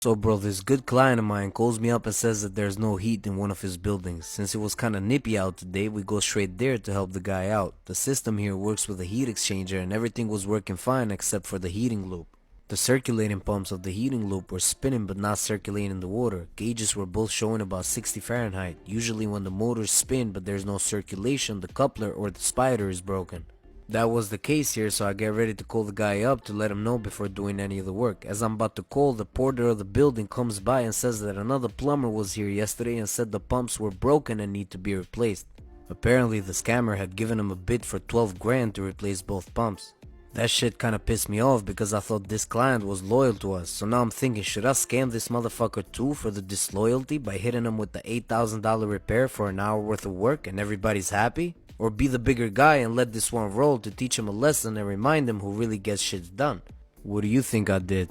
So bro, this good client of mine calls me up and says that there's no heat in one of his buildings. Since it was kinda nippy out today, we go straight there to help the guy out. The system here works with a heat exchanger and everything was working fine except for the heating loop. The circulating pumps of the heating loop were spinning but not circulating the water. Gauges were both showing about 60 Fahrenheit. Usually when the motors spin but there's no circulation, the coupler or the spider is broken. That was the case here, so I get ready to call the guy up to let him know before doing any of the work. As I'm about to call, the porter of the building comes by and says that another plumber was here yesterday and said the pumps were broken and need to be replaced. Apparently the scammer had given him a bid for 12 grand to replace both pumps. That shit kinda pissed me off because I thought this client was loyal to us, so now I'm thinking, should I scam this motherfucker too for the disloyalty by hitting him with the $8,000 repair for an hour worth of work and everybody's happy? Or be the bigger guy and let this one roll to teach him a lesson and remind him who really gets shit done? What do you think I did?